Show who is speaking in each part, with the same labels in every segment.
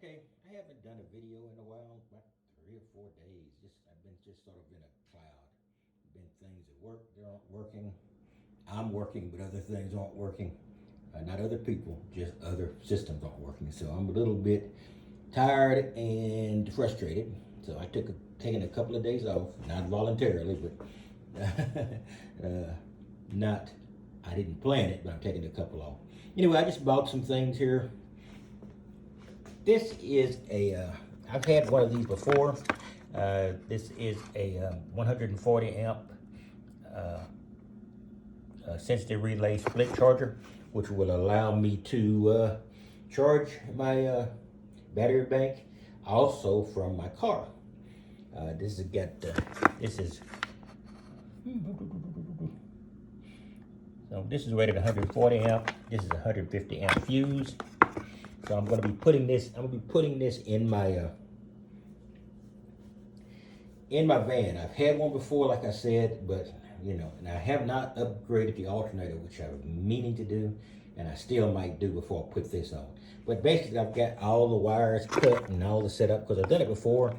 Speaker 1: Okay, I haven't done a video in a while, about 3 or 4 days. I've been just sort of in a cloud. Been things at work that aren't working. I'm working, but other things aren't working. Not other people, just other systems aren't working. So I'm a little bit tired and frustrated. So I taken a couple of days off, not voluntarily, but not. I didn't plan it, but I'm taking a couple off. Anyway, I just bought some things here. This is I've had one of these before. This is a 140 amp sensitive relay split charger, which will allow me to charge my battery bank also from my car. This is so this is rated 140 amp. This is 150 amp fuse. So I'm going to be putting this. In my van. I've had one before, like I said, but and I have not upgraded the alternator, which I was meaning to do, and I still might do before I put this on. But basically, I've got all the wires cut and all the setup because I've done it before.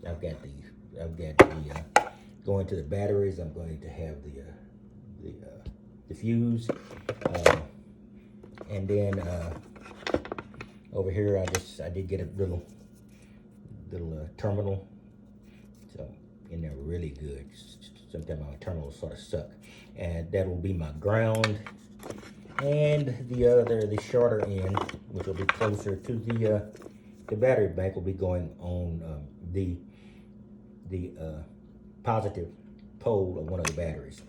Speaker 1: I've got the going to the batteries. I'm going to have the fuse, and then over here I did get a little terminal. So and they're really good. Sometimes my terminals sort of suck, and that will be my ground. And the shorter end, which will be closer to the battery bank, will be going on the positive pole of one of the batteries.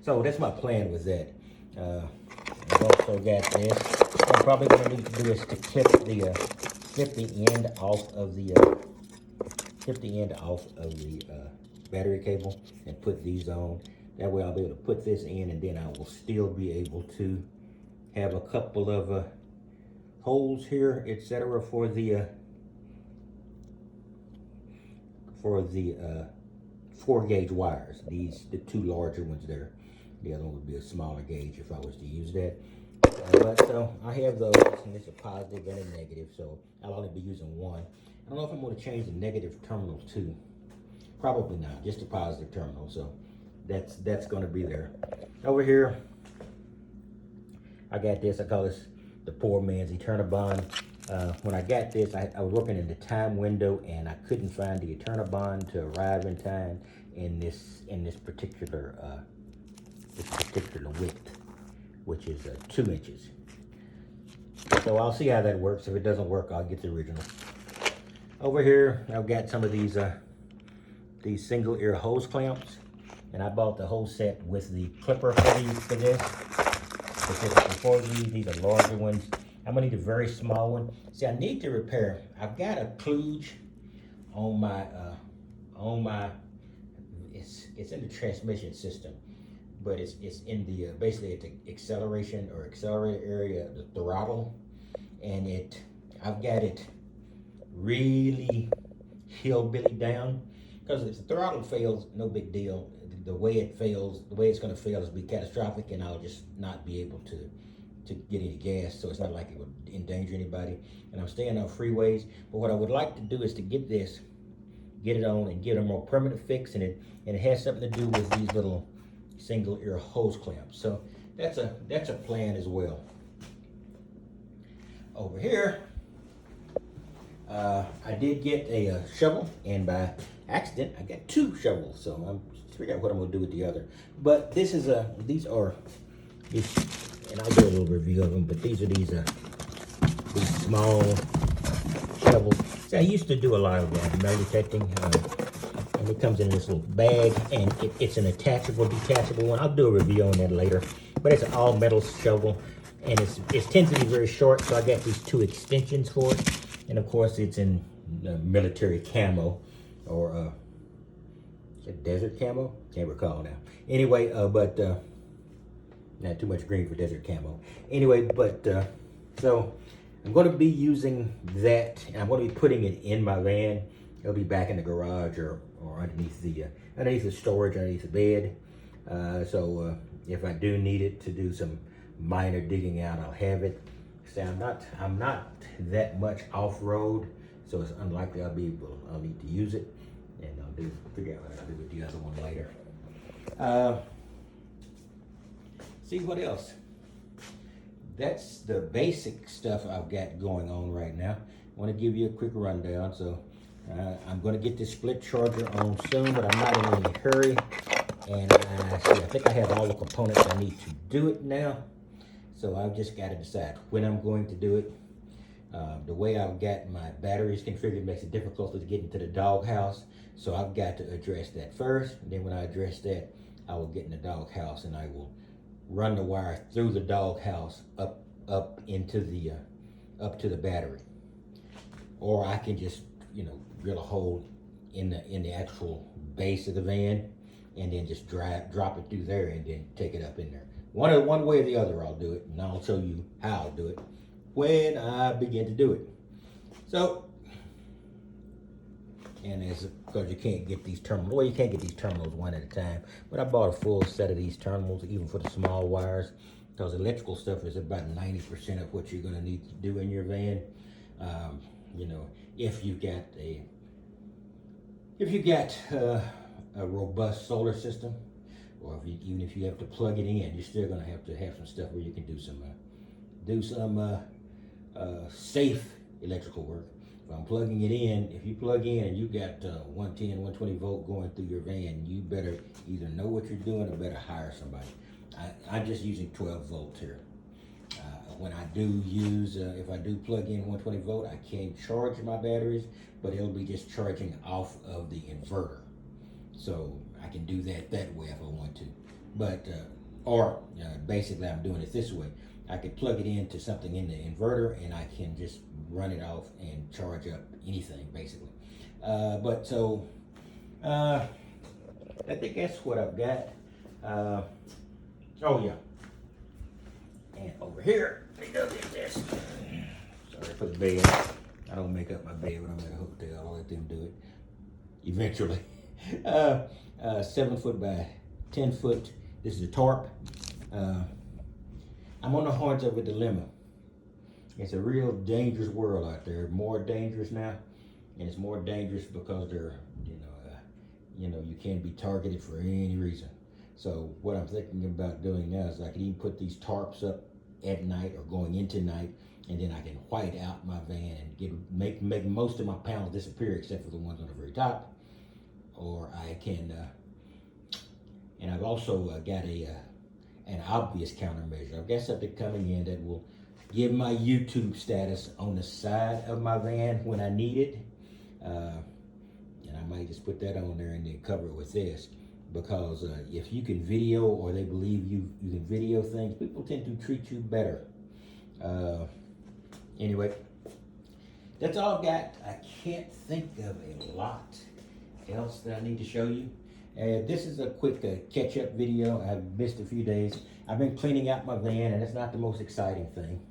Speaker 1: So that's my plan with that. I've also got this. What I'm probably going to need to do is to clip the end off of the battery cable and put these on. That way I'll be able to put this in, and then I will still be able to have a couple of holes here, etc., for the 4-gauge wires. The two larger ones there. The other one would be a smaller gauge if I was to use that. But so I have those, and it's a positive and a negative, so I'll only be using one. I don't know if I'm going to change the negative terminal too. Probably not, just a positive terminal. So that's going to be there. Over here, I got this. I call this the poor man's Eternabond. When I got this, I was working in the time window, and I couldn't find the Eternabond to arrive in time in this particular width, which is 2 inches. So I'll see how that works. If it doesn't work, I'll get the original. Over here, I've got some of these single ear hose clamps, and I bought the whole set with the clipper for this. Before these are larger ones. I'm gonna need a very small one. See, I need to repair. I've got a kludge on my it's in the transmission system, but it's in the basically at the acceleration or accelerator area, the throttle, and I've got it really hillbilly down, because if the throttle fails, no big deal. The way it's going to fail is be catastrophic, and I'll just not be able to get any gas, so it's not like it would endanger anybody. And I'm staying on freeways, but what I would like to do is to get it on and get a more permanent fix in it, and it has something to do with these little single ear hose clamps. So that's a plan as well. Over here, I did get a shovel, and by accident I got 2 shovels, so I'm figuring out what I'm gonna do with the other. But these are, and I'll do a little review of them, but these are these small shovels. See, I used to do a lot of metal detecting, and it comes in this little bag, and it's an detachable one. I'll do a review on that later. But it's an all metal shovel, and it tends to be very short, so I got these 2 extensions for it. And of course, it's in military camo, or is it desert camo? Can't recall now. Anyway, but not too much green for desert camo. Anyway, but so I'm going to be using that, and I'm going to be putting it in my van. It'll be back in the garage or underneath the storage, underneath the bed. So if I do need it to do some minor digging out, I'll have it. say, I'm not that much off-road, so it's unlikely I'll need to use it, and I'll figure out what I'll do with the other one later. See what else? That's the basic stuff I've got going on right now. I want to give you a quick rundown. So I'm going to get this split charger on soon, but I'm not in any hurry. And I think I have all the components I need to do it now. So I've just got to decide when I'm going to do it. The way I've got my batteries configured makes it difficult to get into the doghouse. So I've got to address that first. And then when I address that, I will get in the doghouse and I will run the wire through the doghouse up into the up to the battery. Or I can just, drill a hole in the actual base of the van and then just drop it through there and then take it up in there. One way or the other I'll do it, and I'll show you how I'll do it when I begin to do it. So, because you can't get these terminals, well, you can't get these terminals one at a time, but I bought a full set of these terminals, even for the small wires, because electrical stuff is about 90% of what you're going to need to do in your van. If you got a robust solar system, or even if you have to plug it in, you're still going to have some stuff where you can do some safe electrical work. If I'm plugging it in, if you plug in and you got 110, 120 volt going through your van, you better either know what you're doing or better hire somebody. I'm just using 12 volts here. When I do use, if I do plug in 120 volt, I can charge my batteries, but it'll be just charging off of the inverter. So I can do that way if I want to. But, basically I'm doing it this way. I could plug it into something in the inverter and I can just run it off and charge up anything basically. I think that's what I've got. Oh yeah. And over here, take a look at this. Sorry for the bed. I don't make up my bed when I'm at a hotel. I'll let them do it eventually. 7 foot by 10 foot. This is a tarp. I'm on the horns of a dilemma. It's a real dangerous world out there. More dangerous now, and it's more dangerous because you can be targeted for any reason. So what I'm thinking about doing now is I can even put these tarps up at night or going into night, and then I can white out my van and make most of my panels disappear except for the ones on the very top. Or I can, and I've also got an obvious countermeasure. I've got something coming in that will give my YouTube status on the side of my van when I need it. And I might just put that on there and then cover it with this. Because if you can video, or they believe you can video things, people tend to treat you better. Anyway, that's all I've got. I can't think of a lot else that I need to show you. This is a quick catch-up video. I've missed a few days. I've been cleaning out my van, and it's not the most exciting thing.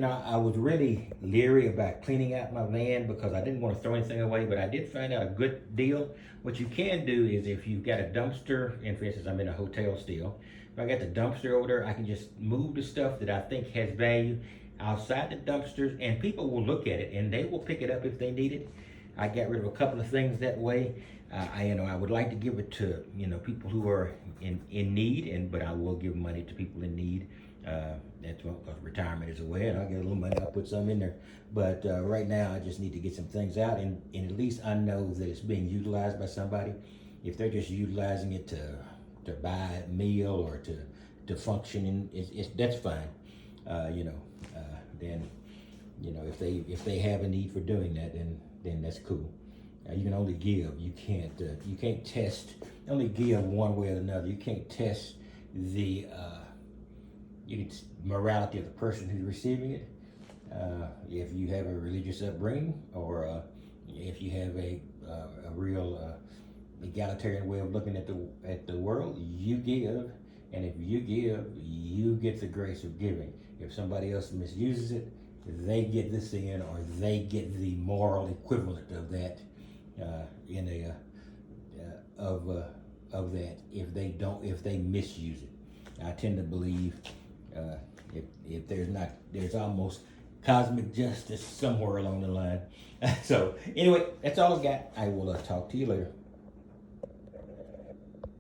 Speaker 1: I was really leery about cleaning out my van because I didn't want to throw anything away, but I did find out a good deal. What you can do is, if you've got a dumpster, and for instance, I'm in a hotel still, if I got the dumpster over there, I can just move the stuff that I think has value outside the dumpsters, and people will look at it, and they will pick it up if they need it. I got rid of a couple of things that way. I would like to give it to people who are in need, but I will give money to people in need. That's because retirement is away, and I'll get a little money. I'll put some in there. But right now, I just need to get some things out, and at least I know that it's being utilized by somebody. If they're just utilizing it to buy a meal or to function, that's fine. Then if they have a need for doing that, then that's cool. You can only give. You can't test. Only give one way or another. You can't test the morality of the person who's receiving it. If you have a religious upbringing, or if you have a real egalitarian way of looking at the world, you give, and if you give, you get the grace of giving. If somebody else misuses it, they get the sin, or they get the moral equivalent of that of that if they misuse it. I tend to believe if there's cosmic justice somewhere along the line. So anyway, that's all I've got. I will talk to you later.